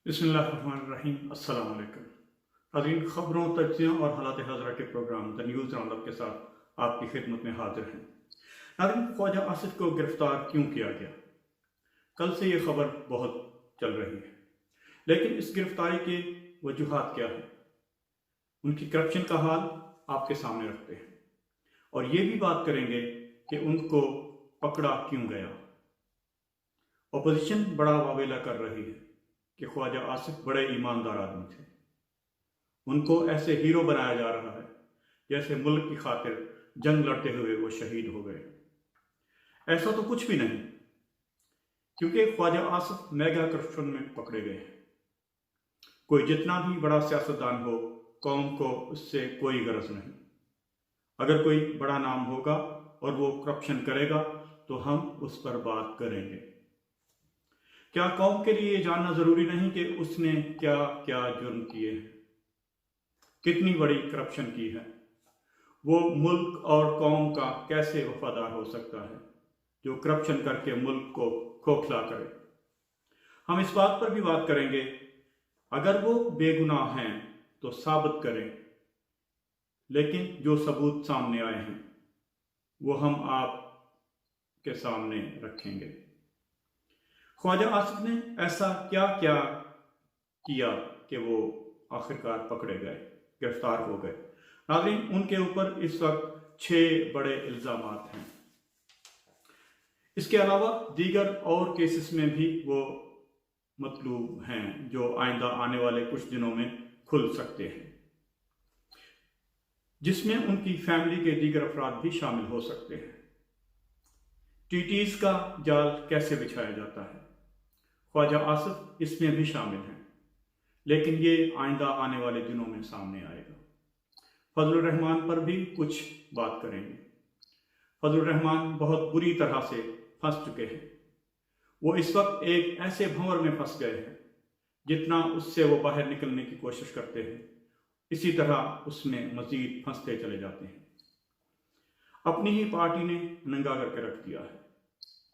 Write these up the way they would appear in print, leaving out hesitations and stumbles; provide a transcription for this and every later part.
बिस्मिल्लाहिर्रहमानिर्रहीम। अस्सलाम वालेकुम नाज़रीन, खबरों, तज्ज़ियों और हालात हाज़िरा के program the news round up के साथ आपकी खिदमत में हाजिर हैं। नाज़रीन, ख्वाजा आसिफ को गिरफ्तार क्यों किया गया? कल से ये खबर बहुत चल रही है, लेकिन इस गिरफ्तारी के वजूहात क्या है, उनकी करप्शन का हाल आपके सामने रखते हैं और ये भी बात करेंगे कि उनको पकड़ा क्यों गया। अपोजिशन बड़ा वावेला कर रही है कि ख्वाजा आसिफ बड़े ईमानदार आदमी थे, उनको ऐसे हीरो बनाया जा रहा है जैसे मुल्क की खातिर जंग लड़ते हुए वो शहीद हो गए। ऐसा तो कुछ भी नहीं, क्योंकि ख्वाजा आसिफ मेगा करप्शन में पकड़े गए हैं। कोई जितना भी बड़ा सियासतदान हो, कौम को उससे कोई गरज नहीं। अगर कोई बड़ा नाम होगा और वो करप्शन करेगा तो हम उस पर बात करेंगे। क्या कौम के लिए जानना जरूरी नहीं कि उसने क्या क्या जुर्म किए हैं, कितनी बड़ी करप्शन की है? वो मुल्क और कौम का कैसे वफादार हो सकता है जो करप्शन करके मुल्क को खोखला करे? हम इस बात पर भी बात करेंगे, अगर वो बेगुनाह हैं तो साबित करें, लेकिन जो सबूत सामने आए हैं वो हम आप के सामने रखेंगे। ख्वाजा आसिफ ने ऐसा क्या क्या किया कि वो आखिरकार पकड़े गए, गिरफ्तार हो गए? नाज़रीन, उनके ऊपर इस वक्त 6 बड़े इल्ज़ामात हैं। इसके अलावा दीगर और केसेस में भी वो मतलूब हैं जो आइंदा आने वाले कुछ दिनों में खुल सकते हैं, जिसमें उनकी फैमिली के दीगर अफराद भी शामिल हो सकते हैं। टीटीज का जाल कैसे बिछाया जाता है, ख्वाजा आसिफ इसमें भी शामिल हैं, लेकिन ये आइंदा आने वाले दिनों में सामने आएगा। फजलुर रहमान पर भी कुछ बात करेंगे। फजलुर रहमान बहुत बुरी तरह से फंस चुके हैं। वो इस वक्त एक ऐसे भंवर में फंस गए हैं, जितना उससे वो बाहर निकलने की कोशिश करते हैं, इसी तरह उसमें मजीद फंसते चले जाते हैं। अपनी ही पार्टी ने नंगा करके रख दिया है।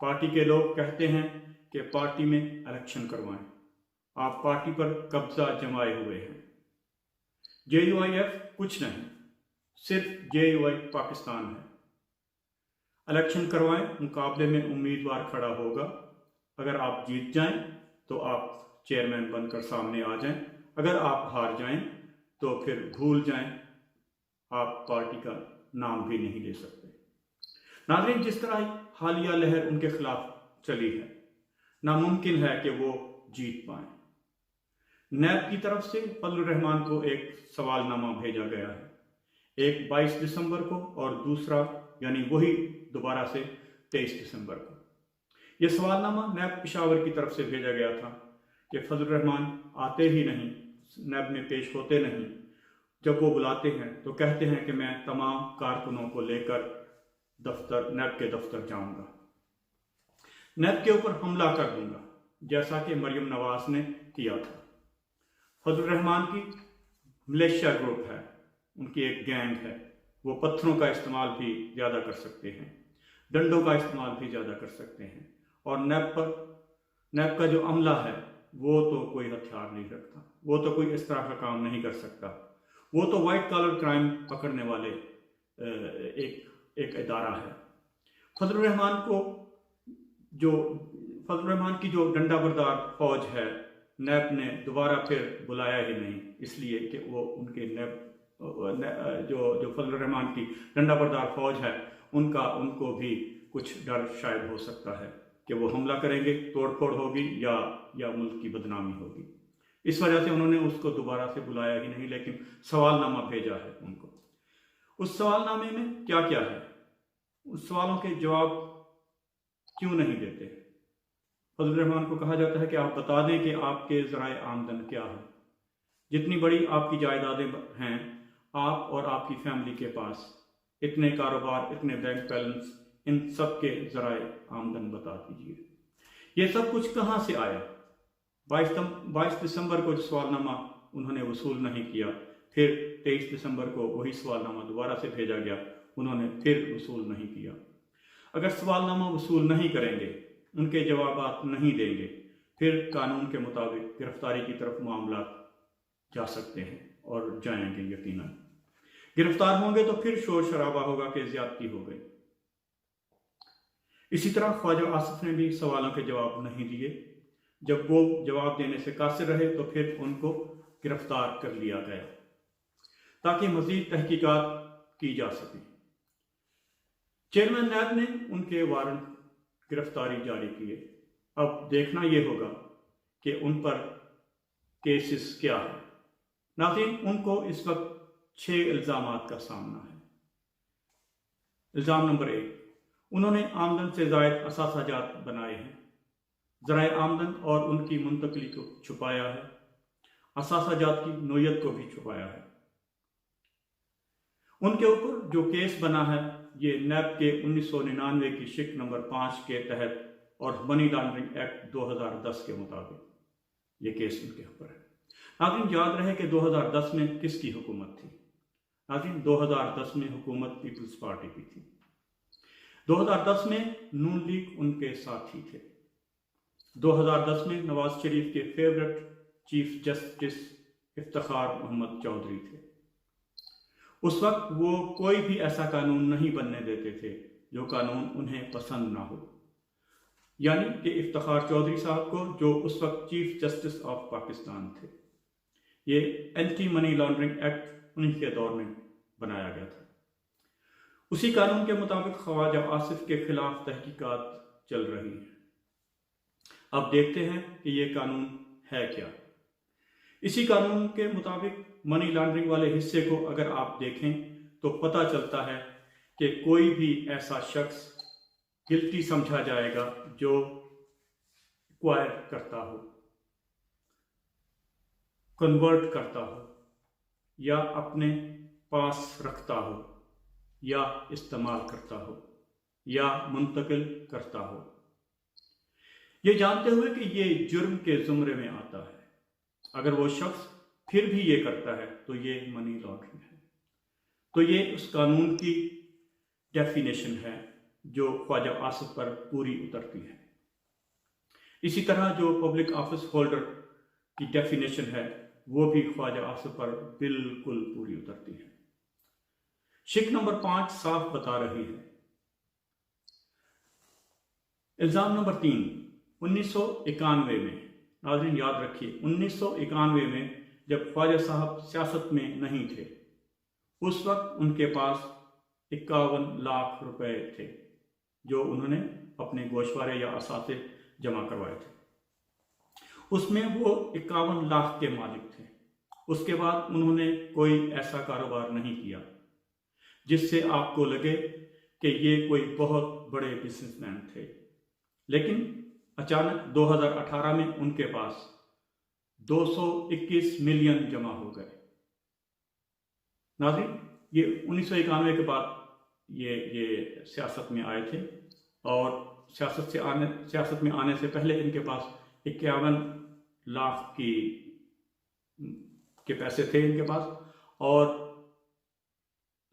पार्टी के लोग कहते हैं कि पार्टी में इलेक्शन करवाएं, आप पार्टी पर कब्जा जमाए हुए हैं। JUIF कुछ नहीं, सिर्फ JUI पाकिस्तान है। इलेक्शन करवाएं, मुकाबले में उम्मीदवार खड़ा होगा। अगर आप जीत जाएं तो आप चेयरमैन बनकर सामने आ जाएं, अगर आप हार जाएं तो फिर भूल जाएं, आप पार्टी का नाम भी नहीं ले सकते। नाज़रीन, जिस तरह हालिया लहर उनके खिलाफ चली है, नामुमकिन है कि वो जीत पाए। नैब की तरफ से फजलुर रहमान को एक सवालनामा भेजा गया है, एक 22 दिसंबर को और दूसरा यानी वही दोबारा से 23 दिसंबर को। यह सवालनामा नैब पेशावर की तरफ से भेजा गया था कि फजलुर रहमान आते ही नहीं, नैब में पेश होते नहीं। जब वो बुलाते हैं तो कहते हैं कि मैं तमाम कारकुनों को लेकर नैब के दफ्तर जाऊंगा, नैब के ऊपर हमला कर दूंगा, जैसा कि मरियम नवाज ने किया था। फजलुर रहमान की मलेशिया ग्रुप है, उनकी एक गैंग है, वो पत्थरों का इस्तेमाल भी ज़्यादा कर सकते हैं, डंडों का इस्तेमाल भी ज़्यादा कर सकते हैं, और नैब का जो अमला है वो तो कोई हथियार नहीं रखता, वो तो कोई इस तरह का काम नहीं कर सकता। वो तो वाइट कॉलर क्राइम पकड़ने वाले एक इदारा है। फजलुर रहमान की जो डंडा बरदार फौज है, नैब ने दोबारा फिर बुलाया ही नहीं, इसलिए कि वो उनके जो फजलुर रहमान की डंडा बरदार फौज है उनको भी कुछ डर शायद हो सकता है कि वो हमला करेंगे, तोड़फोड़ होगी या मुल्क की बदनामी होगी। इस वजह से उन्होंने उसको दोबारा से बुलाया ही नहीं, लेकिन सवालनामा भेजा है उनको। उस सवालनामे में क्या क्या है, उस सवालों के जवाब क्यों नहीं देते? फजलुर रहमान को कहा जाता है कि आप बता दें कि आपके ज़राए आमदन क्या है, जितनी बड़ी आपकी जायदादें हैं, आप और आपकी फैमिली के पास इतने कारोबार, इतने बैंक बैलेंस, इन सब के ज़राए आमदन बता दीजिए। ये सब कुछ कहाँ से आया? 22 दिसंबर को सवालनामा उन्होंने वसूल नहीं किया, फिर 23 दिसंबर को वही सवालनामा दोबारा से भेजा गया, उन्होंने फिर वसूल नहीं किया। अगर सवालनामा वसूल नहीं करेंगे, उनके जवाबात नहीं देंगे, پھر قانون کے مطابق گرفتاری کی طرف معاملات جا سکتے ہیں اور جائیں گے یقیناً۔ گرفتار ہوں گے تو پھر شور شرابہ ہوگا کہ زیادتی ہو گئی۔ اسی طرح خواجہ آصف نے بھی سوالوں کے جواب نہیں دیے۔ جب وہ جواب دینے سے قاصر رہے تو پھر ان کو گرفتار کر لیا گیا تاکہ مزید تحقیقات کی جا سکے۔ چیئرمین نیب نے ان کے وارنٹ گرفتاری جاری کیے۔ اب دیکھنا یہ ہوگا کہ ان پر کیسز کیا ہے۔ ناظرین، ان کو اس وقت 6 الزامات کا سامنا ہے۔ الزام نمبر 1، انہوں نے آمدن سے زائد اثاثہ جات بنائے ہیں، ذرائع آمدن اور ان کی منتقلی کو چھپایا ہے، اثاثہ جات کی نوعیت کو بھی چھپایا ہے۔ ان کے اوپر جو کیس بنا ہے یہ نیب کے 1999 کی شک نمبر 5 کے تحت اور منی لانڈرنگ ایکٹ 2010 کے مطابق یہ کیس ان کے اوپر ہے۔ ناظرین، یاد رہے کہ 2010 میں کس کی حکومت تھی؟ ناظرین، 2010 میں حکومت پیپلز پارٹی کی تھی۔ 2010 میں نون لیگ ان کے ساتھی تھے۔ 2010 میں نواز شریف کے favourite chief justice Iftikhar Muhammad Chaudhry تھے۔ اس وقت وہ کوئی بھی ایسا قانون نہیں بننے دیتے تھے جو قانون انہیں پسند نہ ہو، یعنی کہ افتخار چودھری صاحب کو، جو اس وقت چیف جسٹس آف پاکستان تھے۔ یہ اینٹی منی لانڈرنگ ایکٹ انہی کے دور میں بنایا گیا تھا۔ اسی قانون کے مطابق خواجہ آصف کے خلاف تحقیقات چل رہی ہیں۔ اب دیکھتے ہیں کہ یہ قانون ہے کیا۔ اسی قانون کے مطابق منی لانڈرنگ والے حصے کو اگر آپ دیکھیں تو پتہ چلتا ہے کہ کوئی بھی ایسا شخص گلٹی سمجھا جائے گا جو ایکوائر کرتا ہو، کنورٹ کرتا ہو، یا اپنے پاس رکھتا ہو، یا استعمال کرتا ہو، یا منتقل کرتا ہو، یہ جانتے ہوئے کہ یہ جرم کے زمرے میں آتا ہے۔ اگر وہ شخص پھر بھی یہ کرتا ہے تو یہ منی لانڈرنگ ہے۔ تو یہ اس قانون کی ڈیفینیشن ہے جو خواجہ آصف پر پوری اترتی ہے۔ اسی طرح جو پبلک آفس ہولڈر کی ڈیفینیشن ہے وہ بھی خواجہ آصف پر بالکل پوری اترتی ہے۔ شک نمبر 5 صاف بتا رہی ہے۔ الزام نمبر 3، 1991 میں، ناظرین یاد رکھیے، 1991 میں جب خواجہ صاحب سیاست میں نہیں تھے، اس وقت ان کے پاس 51 لاکھ روپے تھے جو انہوں نے اپنے گوشوارے یا اثاثے جمع کروائے تھے۔ اس میں وہ 51 لاکھ کے مالک تھے۔ اس کے بعد انہوں نے کوئی ایسا کاروبار نہیں کیا جس سے آپ کو لگے کہ یہ کوئی بہت بڑے بزنس مین تھے، لیکن اچانک 2018 میں ان کے پاس 221 ملین جمع ہو گئے۔ ناظرین، یہ 1991 کے بعد یہ سیاست میں آئے تھے، اور سیاست میں آنے سے پہلے ان کے پاس 51 لاکھ کے پیسے تھے ان کے پاس، اور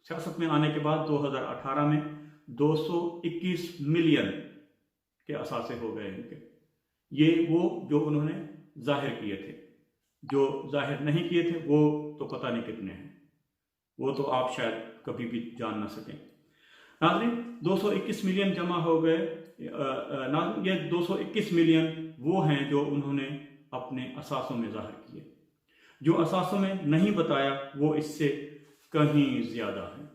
سیاست میں آنے کے بعد 2018 میں 221 ملین کے اثاثے ہو گئے ان کے۔ یہ وہ جو انہوں نے ظاہر کیے تھے، جو ظاہر نہیں کیے تھے وہ تو پتہ نہیں کتنے ہیں، وہ تو آپ شاید کبھی بھی جان نہ سکیں۔ ناظرین، 221 ملین جمع ہو گئے۔ ناظرین، یہ 221 ملین وہ ہیں جو انہوں نے اپنے اثاثوں میں ظاہر کیے۔ جو اثاثوں میں نہیں بتایا وہ اس سے کہیں زیادہ ہیں۔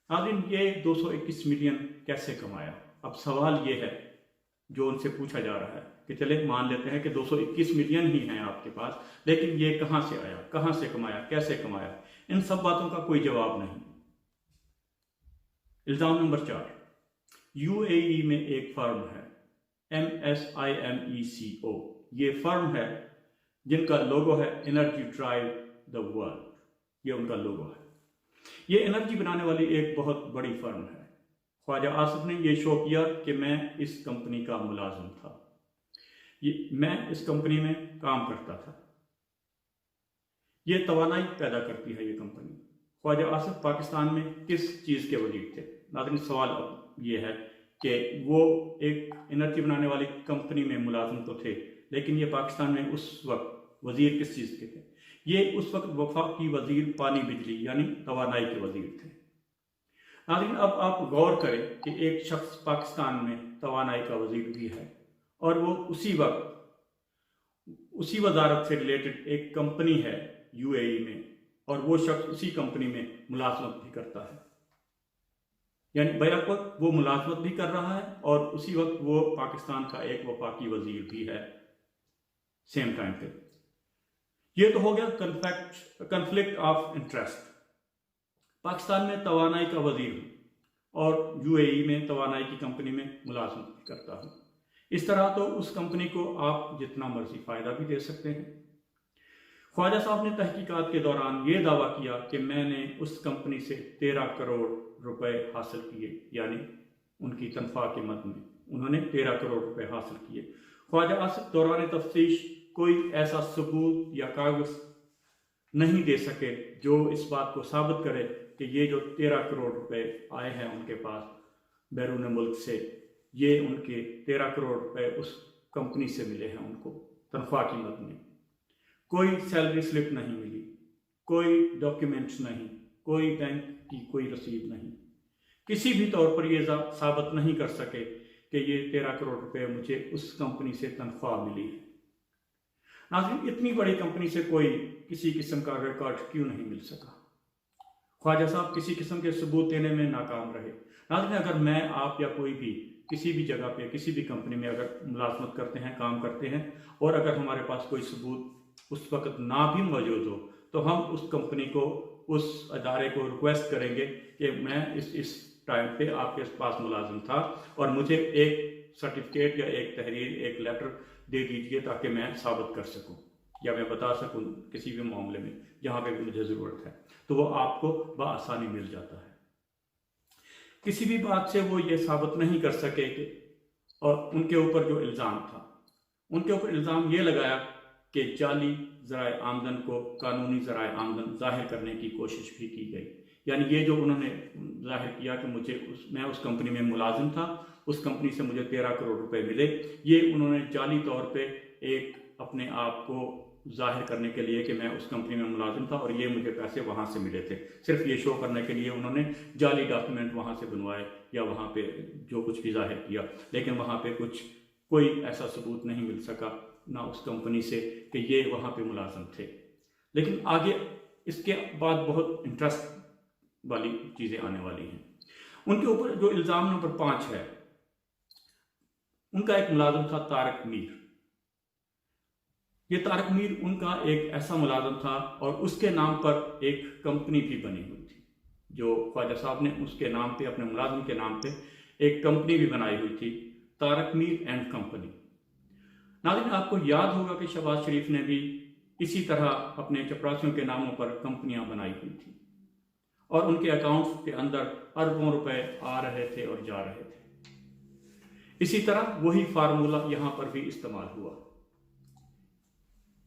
ناظرین، یہ 221 ملین کیسے کمایا؟ اب سوال یہ ہے جو ان سے پوچھا جا رہا ہے کہ چلے مان لیتے ہیں کہ 221 ملین ہی ہیں آپ کے پاس، لیکن یہ کہاں سے آیا، کہاں سے کمایا، کیسے کمایا؟ ان سب باتوں کا کوئی جواب نہیں۔ الزام نمبر 4، UAE میں ایک فرم ہے MSIMECO۔ یہ فرم ہے جن کا لوگو ہے انرجی ڈرائیو دا ورلڈ، یہ ان کا لوگو ہے۔ یہ انرجی بنانے والی ایک بہت بڑی فرم ہے۔ خواجہ آصف نے یہ شو کیا کہ میں اس کمپنی کا ملازم تھا، میں اس کمپنی میں کام کرتا تھا۔ یہ توانائی پیدا کرتی ہے یہ کمپنی۔ خواجہ آصف پاکستان میں کس چیز کے وزیر تھے؟ ناظرین، سوال اب یہ ہے کہ وہ ایک انرجی بنانے والی کمپنی میں ملازم تو تھے، لیکن یہ پاکستان میں اس وقت وزیر کس چیز کے تھے؟ یہ اس وقت وفاقی وزیر پانی بجلی یعنی توانائی کے وزیر تھے۔ ناظرین، اب آپ غور کریں کہ ایک شخص پاکستان میں توانائی کا وزیر بھی ہے اور وہ اسی وقت اسی وزارت سے ریلیٹڈ ایک کمپنی ہے UAE میں، اور وہ شخص اسی کمپنی میں ملازمت بھی کرتا ہے، یعنی بیک وقت وہ ملازمت بھی کر رہا ہے اور اسی وقت وہ پاکستان کا ایک وفاقی وزیر بھی ہے سیم ٹائم پہ۔ یہ تو ہو گیا کنفلکٹ آف انٹرسٹ۔ پاکستان میں توانائی کا وزیر ہوں اور UAE میں توانائی کی کمپنی میں ملازمت بھی کرتا ہوں، اس طرح تو اس کمپنی کو آپ جتنا مرضی فائدہ بھی دے سکتے ہیں۔ خواجہ صاحب نے تحقیقات کے دوران یہ دعویٰ کیا کہ میں نے اس کمپنی سے 13 کروڑ روپے حاصل کیے، یعنی ان کی تنخواہ کے مد میں انہوں نے 13 کروڑ روپے حاصل کیے۔ خواجہ آصف دوران تفتیش کوئی ایسا ثبوت یا کاغذ نہیں دے سکے جو اس بات کو ثابت کرے کہ یہ جو 13 کروڑ روپے آئے ہیں ان کے پاس بیرون ملک سے، یہ ان کے 13 کروڑ روپے اس کمپنی سے ملے ہیں ان کو تنخواہ کی مد میں۔ کوئی سیلری سلپ نہیں ملی، کوئی ڈاکیومنٹس نہیں، کوئی بینک کی کوئی رسید نہیں، کسی بھی طور پر یہ ثابت نہیں کر سکے کہ یہ 13 کروڑ روپے مجھے اس کمپنی سے تنخواہ ملی ہے۔ ناظرین، اتنی بڑی کمپنی سے کوئی کسی قسم کا ریکارڈ کیوں نہیں مل سکا؟ خواجہ صاحب کسی قسم کے ثبوت دینے میں ناکام رہے۔ ناظرین، اگر میں، آپ یا کوئی بھی کسی بھی جگہ پہ کسی بھی کمپنی میں اگر ملازمت کرتے ہیں، کام کرتے ہیں، اور اگر ہمارے پاس کوئی ثبوت اس وقت نہ بھی موجود ہو تو ہم اس کمپنی کو، اس ادارے کو ریکویسٹ کریں گے کہ میں اس ٹائم پہ آپ کے پاس ملازم تھا اور مجھے ایک سرٹیفکیٹ یا ایک تحریر، ایک لیٹر دے دیجئے تاکہ میں ثابت کر سکوں یا میں بتا سکوں کسی بھی معاملے میں جہاں پہ بھی مجھے ضرورت ہے، تو وہ آپ کو بآسانی مل جاتا ہے۔ کسی بھی بات سے وہ یہ ثابت نہیں کر سکے کہ، اور ان کے اوپر جو الزام تھا، ان کے اوپر الزام یہ لگایا کہ جعلی ذرائع آمدن کو قانونی ذرائع آمدن ظاہر کرنے کی کوشش بھی کی گئی، یعنی یہ جو انہوں نے ظاہر کیا کہ میں اس کمپنی میں ملازم تھا، اس کمپنی سے مجھے 13 کروڑ روپے ملے، یہ انہوں نے جعلی طور پہ ایک اپنے آپ کو ظاہر کرنے کے لیے کہ میں اس کمپنی میں ملازم تھا اور یہ مجھے پیسے وہاں سے ملے تھے، صرف یہ شو کرنے کے لیے انہوں نے جعلی ڈاکیومنٹ وہاں سے بنوائے یا وہاں پہ جو کچھ بھی ظاہر کیا، لیکن وہاں پہ کوئی ایسا ثبوت نہیں مل سکا نہ اس کمپنی سے کہ یہ وہاں پہ ملازم تھے۔ لیکن آگے اس کے بعد بہت انٹرسٹ والی چیزیں آنے والی ہیں۔ ان کے اوپر جو الزام نمبر 5 ہے، ان کا ایک ملازم تھا طارق میر۔ یہ طارق میر ان کا ایک ایسا ملازم تھا اور اس کے نام پر ایک کمپنی بھی بنی ہوئی تھی، جو خواجہ صاحب نے اس کے نام پہ، اپنے ملازم کے نام پہ ایک کمپنی بھی بنائی ہوئی تھی، طارق میر اینڈ کمپنی۔ ناظرین، آپ کو یاد ہوگا کہ شہباز شریف نے بھی اسی طرح اپنے چپراسیوں کے ناموں پر کمپنیاں بنائی ہوئی تھی اور ان کے اکاؤنٹس کے اندر اربوں روپے آ رہے تھے اور جا رہے تھے۔ اسی طرح وہی فارمولہ یہاں پر بھی استعمال ہوا۔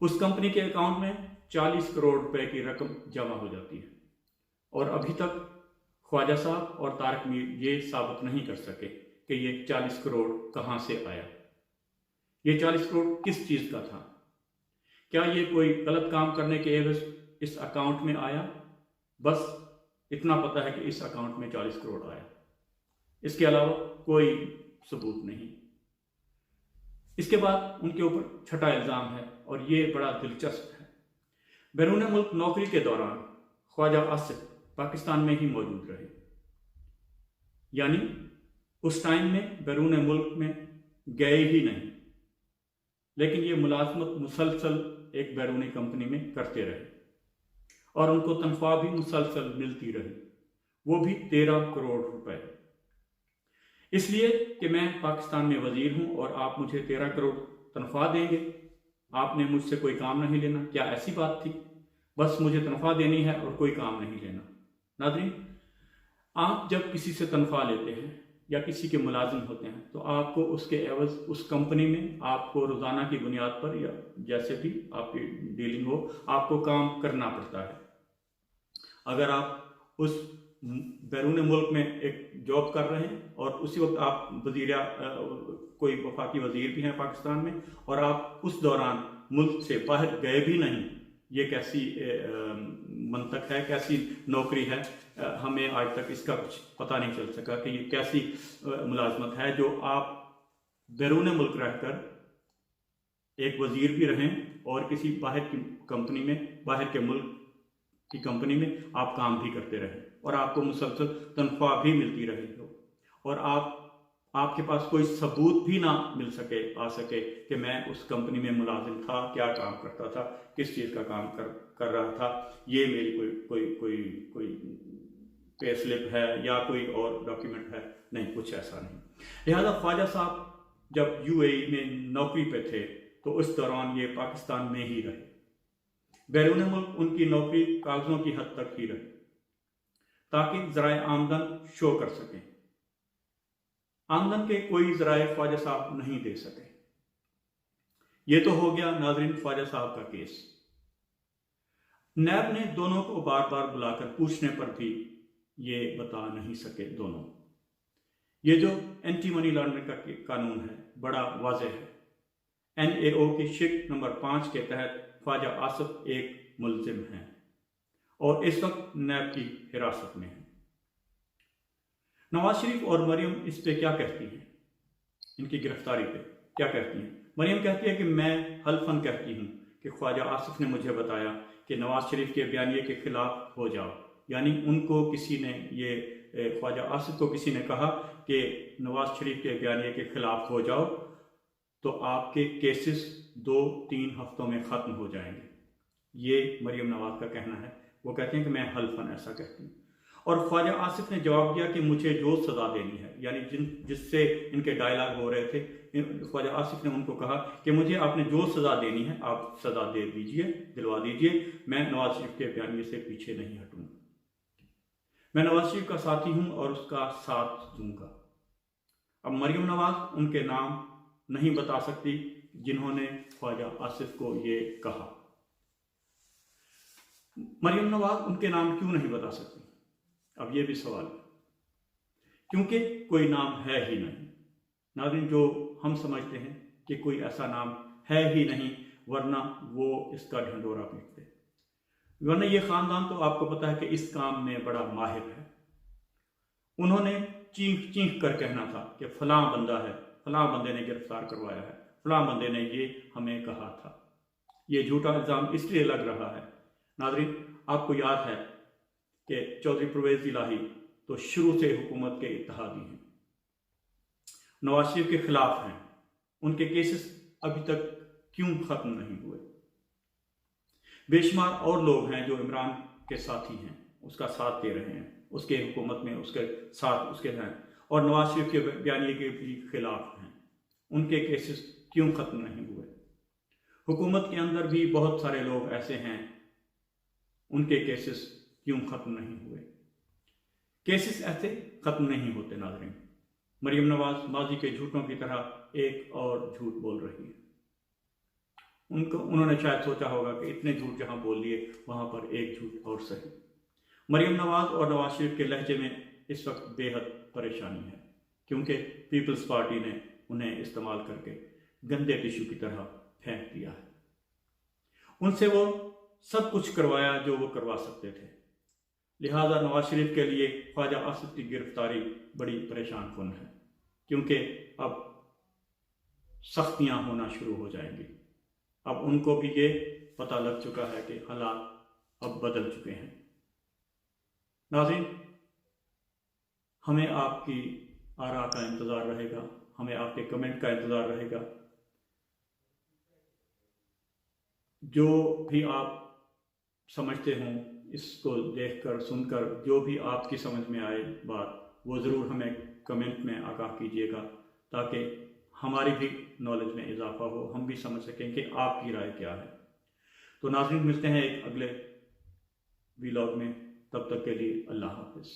اس کمپنی کے اکاؤنٹ میں 40 کروڑ روپے کی رقم جمع ہو جاتی ہے اور ابھی تک خواجہ صاحب اور طارق میر یہ ثابت نہیں کر سکے کہ یہ 40 کروڑ کہاں سے آیا، یہ 40 کروڑ کس چیز کا تھا۔ کیا یہ کوئی غلط کام کرنے کے عوض اس اکاؤنٹ میں آیا؟ بس اتنا پتہ ہے کہ اس اکاؤنٹ میں 40 کروڑ آیا، اس کے علاوہ کوئی ثبوت نہیں۔ اس کے بعد ان کے اوپر چھٹا الزام ہے اور یہ بڑا دلچسپ ہے۔ بیرون ملک نوکری کے دوران خواجہ آصف پاکستان میں ہی موجود رہے، یعنی اس ٹائم میں بیرون ملک میں گئے ہی نہیں، لیکن یہ ملازمت مسلسل ایک بیرونی کمپنی میں کرتے رہے اور ان کو تنخواہ بھی مسلسل ملتی رہی، وہ بھی 13 کروڑ روپے، اس لیے کہ میں پاکستان میں وزیر ہوں اور آپ مجھے 13 کروڑ تنخواہ دیں گے، آپ نے مجھ سے کوئی کام نہیں لینا۔ کیا ایسی بات تھی؟ بس مجھے تنخواہ دینی ہے اور کوئی کام نہیں لینا۔ ناظرین، آپ جب کسی سے تنخواہ لیتے ہیں یا کسی کے ملازم ہوتے ہیں تو آپ کو اس کے عوض اس کمپنی میں آپ کو روزانہ کی بنیاد پر یا جیسے بھی آپ کی ڈیلنگ ہو، آپ کو کام کرنا پڑتا ہے۔ اگر آپ اس बैरून मुल्क में एक जॉब कर रहे हैं और उसी वक्त आप कोई वफाकी वजीर भी हैं पाकिस्तान में, और आप उस दौरान मुल्क से बाहर गए भी नहीं, ये कैसी मंतक है, कैसी नौकरी है? हमें आज तक इसका कुछ पता नहीं चल सका कि ये कैसी मुलाजमत है जो आप बैरून मुल्क रहकर एक वजीर भी रहें और किसी बाहर की कंपनी में, बाहर के मुल्क की कंपनी में आप काम भी करते रहें और आपको मुसलसल तनख्वाह भी मिलती रही हो, और आपके पास कोई सबूत भी ना आ सके कि मैं उस कंपनी में मुलाजिम था, क्या काम करता था, किस चीज़ का काम कर रहा था, ये मेरी कोई पे स्लिप है या कोई और डॉक्यूमेंट है, नहीं, कुछ ऐसा नहीं। लिहाजा ख्वाजा साहब जब यूएई में नौकरी पे थे तो उस दौरान ये पाकिस्तान में ही रहे, बैरून मुल्क उनकी नौकरी कागजों की हद तक ही रही ताकि ज़राए आमदन शो कर सकें। आमदन के कोई ज़राए ख्वाजा साहब नहीं दे सके। ये तो हो गया नाज़रीन ख्वाजा साहब का केस। नैब ने दोनों को बार बार बुलाकर पूछने पर भी ये बता नहीं सके दोनों। ये जो एंटी मनी लॉन्ड्रिंग का कानून है बड़ा वाज़ेह है। NAO की शिक नंबर 5 के तहत ख्वाजा आसिफ एक मुलजिम हैं और इस वक्त नैब की हिरासत में है। नवाज शरीफ और मरियम इस पे क्या कहती हैं, इनकी गिरफ्तारी पे क्या कहती हैं? मरियम कहती है कि मैं हल्फन कहती हूँ कि ख्वाजा आसिफ ने मुझे बताया कि नवाज शरीफ के बयानिए के खिलाफ हो जाओ, यानी उनको किसी ने, ये ख्वाजा आसिफ को किसी ने कहा कि नवाज शरीफ के बयानिए के खिलाफ हो जाओ तो आपके केसेस 2-3 हफ्तों में ख़त्म हो जाएंगे। ये मरियम नवाज का कहना है। वो कहते हैं कि मैं हल्फन ऐसा कहती हूँ। और ख्वाजा आसिफ ने जवाब दिया कि मुझे जो सज़ा देनी है, यानी जिससे इनके डायलॉग हो रहे थे, ख्वाजा आसिफ ने उनको कहा कि मुझे आपने जो सज़ा देनी है आप सज़ा दे दीजिए, दिलवा दीजिए, मैं नवाज शरीफ के बयानिए से पीछे नहीं हटूँगा। मैं नवाज शरीफ का साथी हूँ और उसका साथ दूंगा। अब मरियम नवाज उनके नाम नहीं बता सकती जिन्होंने ख्वाजा आसिफ को ये कहा। मरियम नवाज उनके नाम क्यों नहीं बता सकती? अब ये भी सवाल है, क्योंकि कोई नाम है ही नहीं। नाज़रीन, जो हम समझते हैं कि कोई ऐसा नाम है ही नहीं, वरना वो इसका ढंढोरा पीटते। वरना ये ख़ानदान तो आपको पता है कि इस काम में बड़ा माहिर है। उन्होंने चीख चीख कर कहना था कि फलां बंदा है, फलां बंदे ने गिरफ्तार करवाया है, फलां बंदे ने ये हमें कहा था। ये झूठा इल्ज़ाम इसलिए लग रहा है नाज़रीन, आपको याद है कि चौधरी परवेज़ इलाही तो शुरू से हुकूमत के इत्तेहादी हैं, नवाज शरीफ के खिलाफ हैं। उनके केसेस अभी तक क्यों ख़त्म नहीं हुए? बेशुमार और लोग हैं जो इमरान के साथी हैं, उसका साथ दे रहे हैं, उसके हुकूमत में उसके साथ उसके हैं, और नवाज शरीफ के बयानिए के भी खिलाफ हैं। उनके केसेस क्यों ख़त्म नहीं हुए? हुकूमत के अंदर भी बहुत सारे लोग ऐसे हैं, उनके केसेस क्यों ख़त्म नहीं हुए? केसेस ऐसे ख़त्म नहीं होते नाज़रीन। मरियम नवाज माजी के झूठों की तरह एक और झूठ बोल रही है। उन्होंने शायद सोचा होगा कि इतने झूठ जहाँ बोल लिए वहाँ पर एक झूठ और सही। मरियम नवाज और नवाज शरीफ के लहजे में इस वक्त बेहद परेशानी है, क्योंकि पीपल्स पार्टी ने उन्हें इस्तेमाल करके गंदे टिश्यू की तरह फेंक दिया है। उनसे वो सब कुछ करवाया जो वो करवा सकते थे। लिहाजा नवाज शरीफ के लिए ख्वाजा आसिफ की गिरफ्तारी बड़ी परेशान कुन है, क्योंकि अब सख्तियां होना शुरू हो जाएंगी। अब उनको भी ये पता लग चुका है कि हालात अब बदल चुके हैं। नाज़रीन, हमें आपकी आरा का इंतज़ार रहेगा, हमें आपके कमेंट का इंतज़ार रहेगा। जो भी आप समझते हों, इसको देखकर सुनकर जो भी आपकी समझ में आए बात, वो ज़रूर हमें कमेंट में आगाह कीजिएगा, ताकि हमारी भी नॉलेज में इजाफा हो, हम भी समझ सकें कि आपकी राय क्या है। तो नाज़रीन, मिलते हैं एक अगले व्लॉग में, तब तक के लिए अल्लाह हाफ़िज़।